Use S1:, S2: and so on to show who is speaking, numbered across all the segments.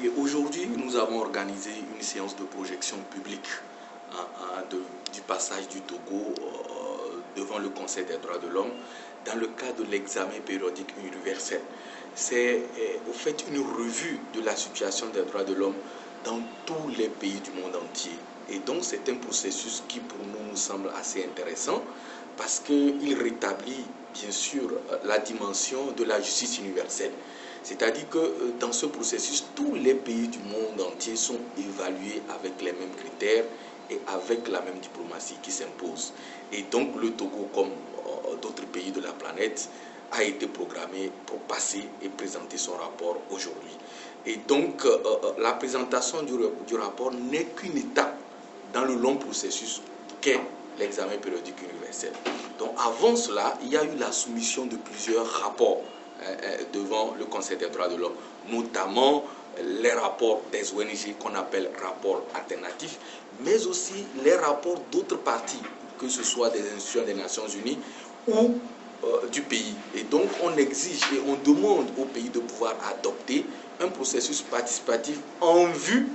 S1: Et aujourd'hui, nous avons organisé une séance de projection publique du passage du Togo devant le Conseil des droits de l'homme dans le cadre de l'examen périodique universel. C'est au fait une revue de la situation des droits de l'homme dans tous les pays du monde entier. Et donc c'est un processus qui pour nous nous semble assez intéressant parce qu'il rétablit bien sûr la dimension de la justice universelle. C'est-à-dire que dans ce processus, tous les pays du monde entier sont évalués avec les mêmes critères et avec la même diplomatie qui s'impose. Et donc le Togo, comme d'autres pays de la planète, a été programmé pour passer et présenter son rapport aujourd'hui. Et donc la présentation du rapport n'est qu'une étape dans le long processus qu'est l'examen périodique universel. Donc avant cela, il y a eu la soumission de plusieurs rapports devant le Conseil des droits de l'homme, notamment les rapports des ONG qu'on appelle rapports alternatifs, mais aussi les rapports d'autres parties, que ce soit des institutions des Nations Unies ou du pays. Et donc on exige et on demande au pays de pouvoir adopter un processus participatif en vue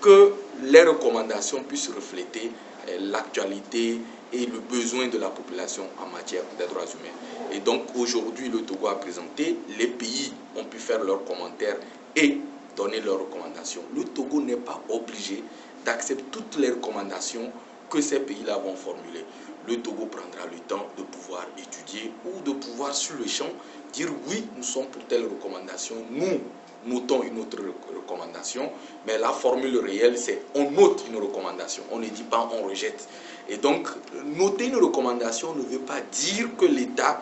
S1: que les recommandations puissent refléter l'actualité et le besoin de la population en matière des droits humains. Et donc aujourd'hui, le Togo a présenté, les pays ont pu faire leurs commentaires et donner leurs recommandations. Le Togo n'est pas obligé d'accepter toutes les recommandations que ces pays-là vont formuler. Le Togo prendra le temps de pouvoir étudier ou de pouvoir sur le champ dire oui, nous sommes pour telle recommandation, nous notons une autre recommandation, mais la formule réelle c'est on note une recommandation, on ne dit pas on rejette. Et donc noter une recommandation ne veut pas dire que l'État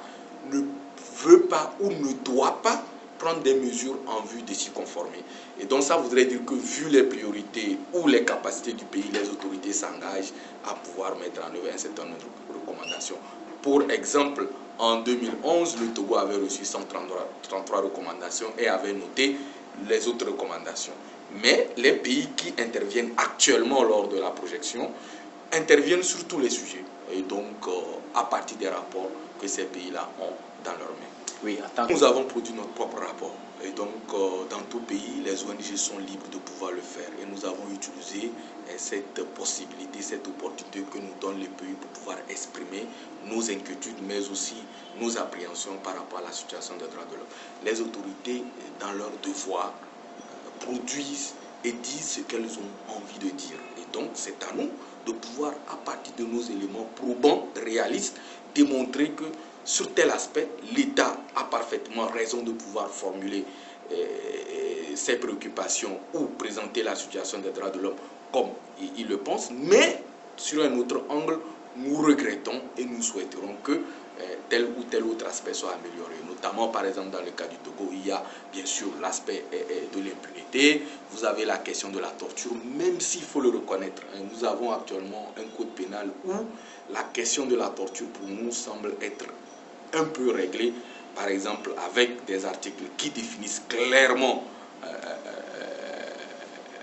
S1: ne veut pas ou ne doit pas prendre des mesures en vue de s'y conformer. Et donc ça voudrait dire que vu les priorités ou les capacités du pays, les autorités s'engagent à pouvoir mettre en œuvre un certain nombre de recommandations. Pour exemple, en 2011, le Togo avait reçu 133 recommandations et avait noté les autres recommandations. Mais les pays qui interviennent actuellement lors de la projection interviennent sur tous les sujets. Et donc, à partir des rapports que ces pays-là ont dans leurs mains.
S2: Oui,
S1: nous avons produit notre propre rapport. Et donc, dans tout pays, les ONG sont libres de pouvoir le faire. Et nous avons utilisé cette possibilité, cette opportunité que nous donne les pays pour pouvoir exprimer nos inquiétudes, mais aussi nos appréhensions par rapport à la situation des droits de l'homme. Les autorités, dans leur devoir, produisent et disent ce qu'elles ont envie de dire. Et donc, c'est à nous de pouvoir, à partir de nos éléments probants, réalistes, démontrer que sur tel aspect, l'État a parfaitement raison de pouvoir formuler ses préoccupations ou présenter la situation des droits de l'homme comme il le pense, mais sur un autre angle, nous regrettons et nous souhaiterons que tel ou tel autre aspect soit amélioré. Notamment, par exemple, dans le cas du Togo, il y a bien sûr l'aspect de l'impunité, vous avez la question de la torture, même s'il faut le reconnaître. Nous avons actuellement un code pénal où la question de la torture, pour nous, semble être un peu réglée, par exemple, avec des articles qui définissent clairement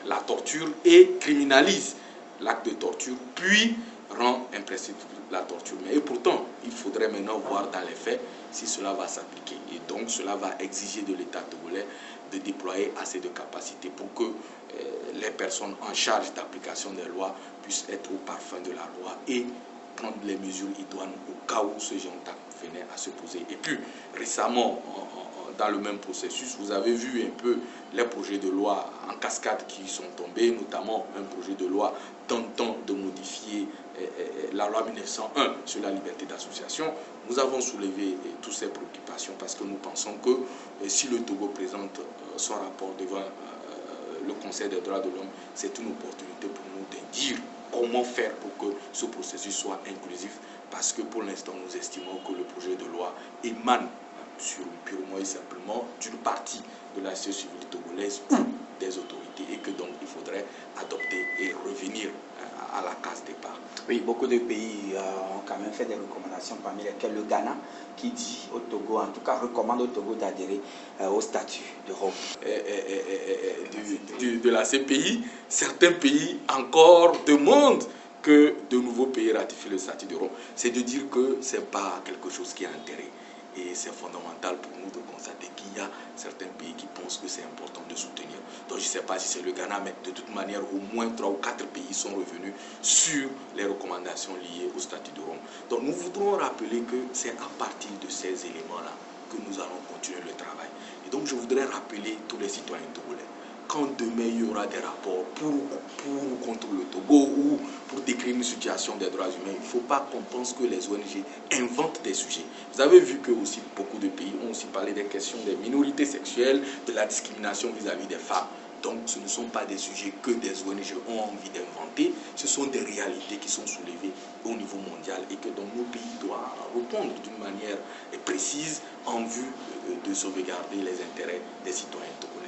S1: la torture et criminalisent l'acte de torture, puis rend imprescriptible la torture. Et pourtant, il faudrait maintenant voir dans les faits si cela va s'appliquer. Et donc, cela va exiger de l'État togolais de déployer assez de capacités pour que les personnes en charge d'application des lois puissent être au parfum de la loi et prendre les mesures idoines au cas où ce genre d'acte venait à se poser. Et puis, récemment, dans le même processus, vous avez vu un peu les projets de loi en cascade qui sont tombés, notamment un projet de loi tentant de modifier la loi 1901 sur la liberté d'association. Nous avons soulevé toutes ces préoccupations parce que nous pensons que si le Togo présente son rapport devant le Conseil des droits de l'homme, c'est une opportunité pour nous de dire comment faire pour que ce processus soit inclusif, parce que pour l'instant nous estimons que le projet de loi émane purement et simplement d'une partie de la société civile togolaise ou des autorités, et que donc il faudrait adopter et revenir à la case départ.
S2: Oui, beaucoup de pays ont quand même fait des recommandations, parmi lesquelles le Ghana, qui dit au Togo, en tout cas recommande au Togo d'adhérer au statut de Rome.
S1: De la CPI, certains pays encore demandent que de nouveaux pays ratifient le statut de Rome. C'est de dire que ce n'est pas quelque chose qui est enterré. Et c'est fondamental pour nous de constater qu'il y a certains pays qui pensent que c'est important de soutenir. Donc je ne sais pas si c'est le Ghana, mais de toute manière, au moins 3 ou 4 pays sont revenus sur les recommandations liées au statut de Rome. Donc nous voudrons rappeler que c'est à partir de ces éléments-là que nous allons continuer le travail. Et donc je voudrais rappeler tous les citoyens togolais, quand demain il y aura des rapports pour ou contre le Togo ou pour décrire une situation des droits humains, il ne faut pas qu'on pense que les ONG inventent des sujets. Vous avez vu que aussi beaucoup de pays ont aussi parlé des questions des minorités sexuelles, de la discrimination vis-à-vis des femmes. Donc ce ne sont pas des sujets que des ONG ont envie d'inventer, ce sont des réalités qui sont soulevées au niveau mondial et que nos pays doivent répondre d'une manière précise en vue de sauvegarder les intérêts des citoyens togolais.